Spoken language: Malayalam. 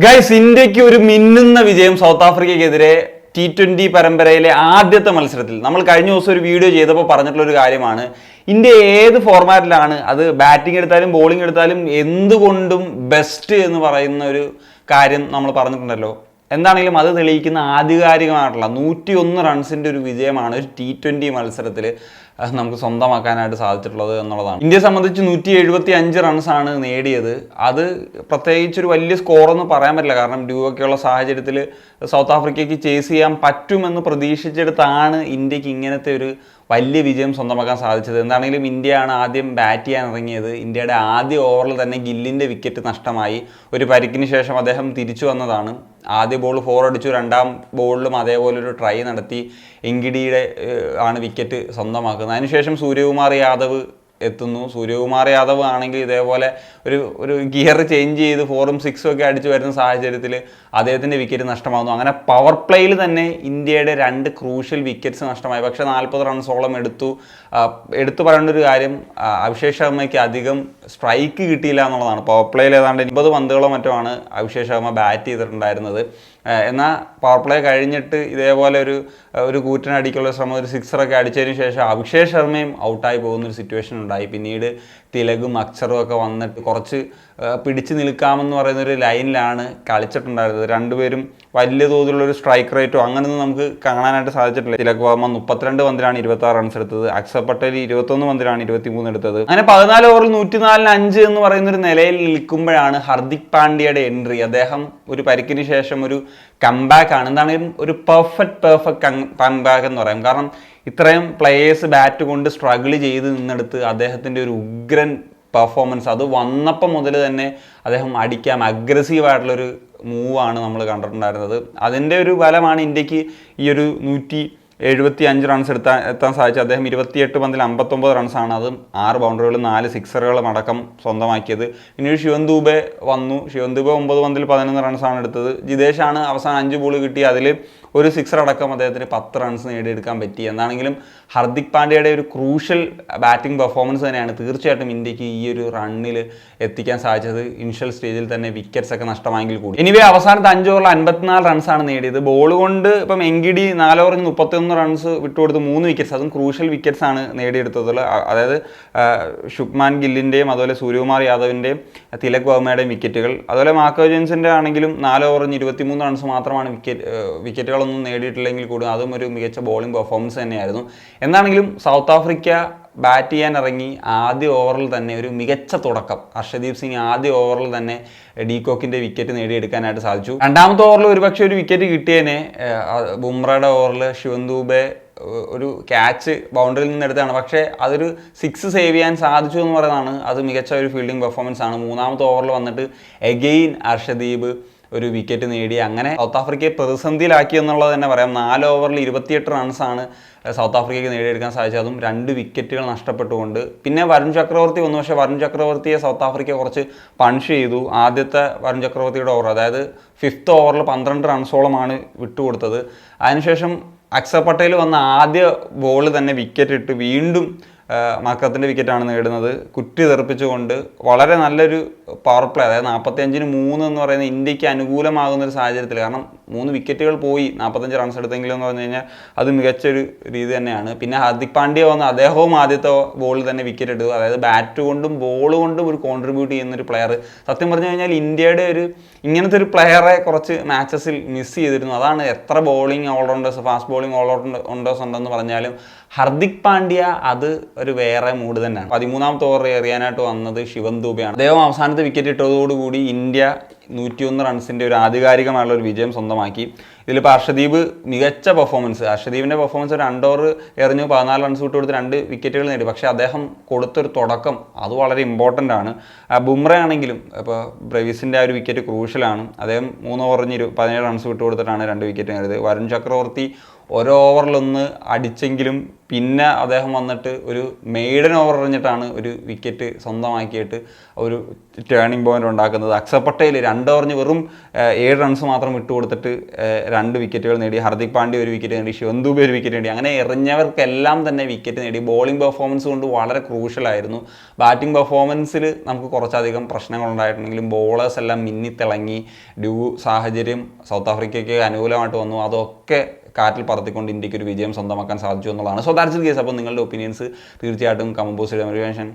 ഗൈസ്, ഇന്ത്യക്ക് ഒരു മിന്നുന്ന വിജയം സൗത്ത് ആഫ്രിക്കയ്ക്കെതിരെ T20 പരമ്പരയിലെ ആദ്യത്തെ മത്സരത്തിൽ. നമ്മൾ കഴിഞ്ഞ ദിവസം ഒരു വീഡിയോ ചെയ്തപ്പോൾ പറഞ്ഞിട്ടുള്ള ഒരു കാര്യമാണ്, ഇന്ത്യ ഏത് ഫോർമാറ്റിലാണ്, അത് ബാറ്റിംഗ് എടുത്താലും ബോളിംഗ് എടുത്താലും എന്തുകൊണ്ടും ബെസ്റ്റ് എന്ന് പറയുന്ന ഒരു കാര്യം നമ്മൾ പറഞ്ഞിട്ടുണ്ടല്ലോ. എന്താണെങ്കിലും അത് തെളിയിക്കുന്ന ആധികാരികമായിട്ടുള്ള 101 റൺസിൻ്റെ ഒരു വിജയമാണ് ഒരു T20 മത്സരത്തിൽ നമുക്ക് സ്വന്തമാക്കാനായിട്ട് സാധിച്ചിട്ടുള്ളത് എന്നുള്ളതാണ്. ഇന്ത്യയെ സംബന്ധിച്ച് 175 റൺസാണ് നേടിയത്. അത് പ്രത്യേകിച്ചൊരു വലിയ സ്കോറൊന്നും പറയാൻ പറ്റില്ല, കാരണം ഡ്യൂവൊക്കെയുള്ള സാഹചര്യത്തിൽ സൗത്ത് ആഫ്രിക്കയ്ക്ക് ചേസ് ചെയ്യാൻ പറ്റുമെന്ന് പ്രതീക്ഷിച്ചെടുത്താണ് ഇന്ത്യക്ക് ഇങ്ങനത്തെ ഒരു വലിയ വിജയം സ്വന്തമാക്കാൻ സാധിച്ചത്. എന്താണെങ്കിലും ഇന്ത്യയാണ് ആദ്യം ബാറ്റ് ചെയ്യാൻ ഇറങ്ങിയത്. ഇന്ത്യയുടെ ആദ്യ ഓവറിൽ തന്നെ ഗില്ലിൻ്റെ വിക്കറ്റ് നഷ്ടമായി. ഒരു പരിക്കിന് ശേഷം അദ്ദേഹം തിരിച്ചു വന്നതാണ്. ആദ്യ ബോൾ 4 അടിച്ചു, രണ്ടാം ബോളിലും അതേപോലെ ഒരു ട്രൈ നടത്തി എങ്കിഡിയുടെ ആണ് വിക്കറ്റ് സ്വന്തമാക്കുന്നത്. അതിനുശേഷം സൂര്യകുമാർ യാദവ് എത്തുന്നു. സൂര്യകുമാർ യാദവ് ആണെങ്കിൽ ഇതേപോലെ ഒരു ഗിയർ ചേഞ്ച് ചെയ്ത് 4ഉം 6ഉം ഒക്കെ അടിച്ചു വരുന്ന സാഹചര്യത്തിൽ അദ്ദേഹത്തിൻ്റെ വിക്കറ്റ് നഷ്ടമാകുന്നു. അങ്ങനെ പവർ പ്ലേയിൽ തന്നെ ഇന്ത്യയുടെ 2 ക്രൂഷ്യൽ വിക്കറ്റ്സ് നഷ്ടമായി. പക്ഷേ 40 റൺസോളം എടുത്തു പറയേണ്ട ഒരു കാര്യം, അഭിഷേക് ശർമ്മയ്ക്ക് അധികം സ്ട്രൈക്ക് കിട്ടിയില്ല എന്നുള്ളതാണ്. പവർ പ്ലേയിൽ ഏതാണ്ട് 20 പന്തുകളോ മറ്റോ ആണ് അഭിഷേക് ശർമ്മ ബാറ്റ് ചെയ്തിട്ടുണ്ടായിരുന്നത്. എന്നാൽ പവർ പ്ലേ കഴിഞ്ഞിട്ട് ഇതേപോലെ ഒരു കൂറ്റനടിക്കുള്ള ശ്രമം, ഒരു 6റൊക്കെ അടിച്ചതിന് ശേഷം അഭിഷേക് ശർമ്മയും ഔട്ടായി പോകുന്നൊരു സിറ്റുവേഷൻ ഉണ്ടായി. പിന്നീട് തിലകും അക്ഷറും ഒക്കെ വന്നിട്ട് കുറച്ച് പിടിച്ചു നിൽക്കാമെന്ന് പറയുന്ന ഒരു ലൈനിലാണ് കളിച്ചിട്ടുണ്ടായിരുന്നത്. രണ്ടുപേരും വലിയ തോതിലുള്ളൊരു സ്ട്രൈക്ക് റേറ്റോ അങ്ങനെയൊന്നും നമുക്ക് കാണാനായിട്ട് സാധിച്ചിട്ടില്ല. തിലക് വർമ്മ 32 പന്തിലാണ് 26 റൺസ് എടുത്തത്. അക്ഷർ പട്ടേൽ 21 പന്തിലാണ് 23 എടുത്തത്. അങ്ങനെ 14 ഓവറിൽ 104-ന് 5 എന്ന് പറയുന്നൊരു നിലയിൽ നിൽക്കുമ്പോഴാണ് ഹർദിക് പാണ്ഡ്യയുടെ എൻട്രി. അദ്ദേഹം ഒരു പരിക്കിന് ശേഷം ഒരു കംബാക്ക് ആണ്. എന്താണെങ്കിലും ഒരു പെർഫെക്റ്റ് കംബാക്ക് എന്ന് പറയാം. കാരണം ഇത്രയും പ്ലേയേഴ്സ് ബാറ്റ് കൊണ്ട് സ്ട്രഗിൾ ചെയ്ത് നിന്നെടുത്ത് അദ്ദേഹത്തിൻ്റെ ഒരു ഉഗ്രൻ പെർഫോമൻസ്, അത് വന്നപ്പം മുതൽ തന്നെ അദ്ദേഹം അടിക്കാം അഗ്രസീവായിട്ടുള്ളൊരു മൂവാണ് നമ്മൾ കണ്ടിട്ടുണ്ടായിരുന്നത്. അതിൻ്റെ ഒരു ബലമാണ് ഇന്ത്യക്ക് ഈ ഒരു 175 റൺസ് എത്താൻ സാധിച്ചത്. അദ്ദേഹം 28 പന്തിൽ 59 റൺസാണ്, അതും 6 ബൗണ്ടറികളും 4 സിക്സറുകളും അടക്കം സ്വന്തമാക്കിയത്. പിന്നീട് ശിവൻ ദൂബെ വന്നു. ശിവൻ ദൂബെ 9 പന്തിൽ 11 റൺസാണ് എടുത്തത്. ജിതേഷാണ് അവസാനം 5 ബോൾ കിട്ടി, അതിൽ ഒരു സിക്സർ അടക്കം അദ്ദേഹത്തിന് 10 റൺസ് നേടിയെടുക്കാൻ പറ്റി. എന്നാണെങ്കിലും ഹർദിക് പാണ്ഡ്യയുടെ ഒരു ക്രൂഷ്യൽ ബാറ്റിംഗ് പെർഫോമൻസ് തന്നെയാണ് തീർച്ചയായിട്ടും ഇന്ത്യക്ക് ഈ ഒരു റണ്ണിൽ എത്തിക്കാൻ സാധിച്ചത്. ഇനിഷ്യൽ സ്റ്റേജിൽ തന്നെ വിക്കറ്റ്സ് ഒക്കെ നഷ്ടമായെങ്കിൽ കൂടി. എനിവേ അവസാനത്തെ 5 ഓവറിൽ 54 റൺസാണ് നേടിയത്. ബോൾ കൊണ്ട് ഇപ്പം എങ്കിഡി 4 ഓവറിൽ 31 റൺസ് വിട്ടുകൊടുത്ത് 3 വിക്കറ്റ്സ്, അതും ക്രൂഷ്യൽ വിക്കറ്റ്സ് ആണ് നേടിയെടുത്തത്. അതായത് ശുഭ്മാൻ ഗില്ലിൻ്റെയും അതുപോലെ സൂര്യകുമാർ യാദവിൻ്റെയും തിലക് വർമ്മയുടെയും വിക്കറ്റുകൾ. അതുപോലെ മാർക്കോ ജെൻസിൻ്റെ ആണെങ്കിലും 4 ഓവറിൽ 23 റൺസ് മാത്രമാണ് വിക്കറ്റുകളൊന്നും നേടിയിട്ടില്ലെങ്കിൽ കൂടി അതും ഒരു മികച്ച ബോളിംഗ് പെർഫോമൻസ് തന്നെയായിരുന്നു. എന്താണെങ്കിലും സൗത്ത് ആഫ്രിക്ക ബാറ്റ് ചെയ്യാൻ ഇറങ്ങി ആദ്യ ഓവറിൽ തന്നെ ഒരു മികച്ച തുടക്കം. ഹർഷദീപ് സിംഗ് ആദ്യ ഓവറിൽ തന്നെ ഡീകോക്കിൻ്റെ വിക്കറ്റ് നേടിയെടുക്കാനായിട്ട് സാധിച്ചു. രണ്ടാമത്തെ ഓവറിൽ ഒരുപക്ഷെ ഒരു വിക്കറ്റ് കിട്ടിയതിനെ ബുംറയുടെ ഓവറിൽ ശിവൻ ദൂബെ ഒരു ക്യാച്ച് ബൗണ്ടറിയിൽ നിന്ന് എടുത്താണ്. പക്ഷേ അതൊരു 6 സേവ് ചെയ്യാൻ സാധിച്ചു എന്ന് പറയുന്നതാണ്. അത് മികച്ച ഒരു ഫീൽഡിംഗ് പെർഫോമൻസ് ആണ്. മൂന്നാമത്തെ ഓവറിൽ വന്നിട്ട് എഗെയിൻ ഹർഷദീപ് ഒരു വിക്കറ്റ് നേടി. അങ്ങനെ സൗത്ത് ആഫ്രിക്കയെ പ്രതിസന്ധിയിലാക്കി എന്നുള്ളത് തന്നെ പറയാം. 4 ഓവറിൽ 28 റൺസാണ് സൗത്ത് ആഫ്രിക്കയ്ക്ക് നേടിയെടുക്കാൻ സാധിച്ചത്, അതും 2 വിക്കറ്റുകൾ നഷ്ടപ്പെട്ടുകൊണ്ട്. പിന്നെ വരുൺ ചക്രവർത്തി വന്നു. പക്ഷേ വരുൺ ചക്രവർത്തിയെ സൗത്ത് ആഫ്രിക്ക കുറച്ച് പണിഷ് ചെയ്തു. ആദ്യത്തെ വരുൺ ചക്രവർത്തിയുടെ ഓവർ, അതായത് 5th ഓവറിൽ 12 റൺസോളമാണ് വിട്ടുകൊടുത്തത്. അതിനുശേഷം അക്ഷർ പട്ടേൽ വന്ന ആദ്യ ബോൾ തന്നെ വിക്കറ്റ് ഇട്ട് വീണ്ടും മക്കത്തിൻ്റെ വിക്കറ്റാണ് നേടുന്നത്. കുറ്റി തെറിപ്പിച്ചുകൊണ്ട് വളരെ നല്ലൊരു പവർ പ്ലേ, അതായത് 45-ന് 3 എന്ന് പറയുന്ന ഇന്ത്യക്ക് അനുകൂലമാകുന്നൊരു സാഹചര്യത്തിൽ, കാരണം 3 വിക്കറ്റുകൾ പോയി 45 റൺസ് എടുത്തെങ്കിലും എന്ന് പറഞ്ഞു കഴിഞ്ഞാൽ അത് മികച്ചൊരു രീതി തന്നെയാണ്. പിന്നെ ഹർദിക് പാണ്ഡ്യ വന്ന് അദ്ദേഹവും ആദ്യത്തെ ബോളിൽ തന്നെ വിക്കറ്റ് എടുത്തു. അതായത് ബാറ്റ് കൊണ്ടും ബോൾ കൊണ്ടും ഒരു കോൺട്രിബ്യൂട്ട് ചെയ്യുന്നൊരു പ്ലെയർ. സത്യം പറഞ്ഞു കഴിഞ്ഞാൽ ഇന്ത്യയുടെ ഇങ്ങനത്തെ ഒരു പ്ലെയറെ കുറച്ച് മാച്ചസിൽ മിസ് ചെയ്തിരുന്നു. അതാണ് എത്ര bowling all-rounders, fast bowling all-rounders ഉണ്ടെന്ന് പറഞ്ഞാലും ഹർദിക് പാണ്ഡ്യ അത് ഒരു വേറെ മൂഡ് തന്നെയാണ്. 13ാമത്തെ ഓവർ എറിയാനായിട്ട് വന്നത് ശിവൻ ദൂബെയാണ്. അദ്ദേഹം അവസാനത്തെ വിക്കറ്റ് ഇട്ടതോടുകൂടി ഇന്ത്യ 101 റൺസിൻ്റെ ഒരു ആധികാരികമായുള്ള ഒരു വിജയം സ്വന്തമാക്കി. ഇതിലിപ്പോൾ ഹർഷദീപ് മികച്ച പെർഫോമൻസ്, ഹർഷദീപിൻ്റെ പെർഫോമൻസ് 2 ഓവർ എറിഞ്ഞു 14 റൺസ് വിട്ടുകൊടുത്ത് 2 വിക്കറ്റുകൾ നേടി. പക്ഷേ അദ്ദേഹം കൊടുത്തൊരു തുടക്കം അത് വളരെ ഇമ്പോർട്ടൻ്റ് ആണ്. ബുംറ ആണെങ്കിലും ഇപ്പോൾ ബ്രവിസിൻ്റെ ആ ഒരു വിക്കറ്റ് ക്രൂഷ്യലാണ്. അദ്ദേഹം 3 ഓവർ 17 റൺസ് വിട്ടുകൊടുത്തിട്ടാണ് 2 വിക്കറ്റ് നേടിയത്. വരുൺ ചക്രവർത്തി ഓരോ ഓവറിലൊന്ന് അടിച്ചെങ്കിലും പിന്നെ അദ്ദേഹം വന്നിട്ട് ഒരു മെയ്ഡൻ ഓവർ എറിഞ്ഞിട്ടാണ് ഒരു വിക്കറ്റ് സ്വന്തമാക്കിയിട്ട് ഒരു ടേണിംഗ് പോയിന്റ് ഉണ്ടാക്കുന്നത്. അക്ഷർ പട്ടേൽ 2 ഓവറിന് വെറും 7 റൺസ് മാത്രം വിട്ടുകൊടുത്തിട്ട് 2 വിക്കറ്റുകൾ നേടി. ഹർദിക് പാണ്ഡ്യ ഒരു വിക്കറ്റ് നേടി, ശിവൻ ദുബെ ഒരു വിക്കറ്റ് നേടി. അങ്ങനെ എറിഞ്ഞവർക്കെല്ലാം തന്നെ വിക്കറ്റ് നേടി. ബോളിംഗ് പെർഫോമൻസ് കൊണ്ട് വളരെ ക്രൂഷ്യലായിരുന്നു. ബാറ്റിംഗ് പെർഫോമൻസിൽ നമുക്ക് കുറച്ചധികം പ്രശ്നങ്ങളുണ്ടായിട്ടുണ്ടെങ്കിലും ബോളേഴ്സ് എല്ലാം മിന്നിത്തിളങ്ങി. സാഹചര്യം സൗത്ത് ആഫ്രിക്കയ്ക്ക് അനുകൂലമായിട്ട് വന്നു. അതൊക്കെ കാറ്റിൽ പറത്തിക്കൊണ്ട് ഇന്ത്യക്ക് ഒരു വിജയം സ്വന്തമാക്കാൻ സാധിച്ചു എന്നുള്ളതാണ്. So that's the case. അപ്പോൾ നിങ്ങളുടെ ഒപ്പീനിയൻസ് തീർച്ചയായിട്ടും കമന്റ് ബോക്സിൽ സൈനിങ്.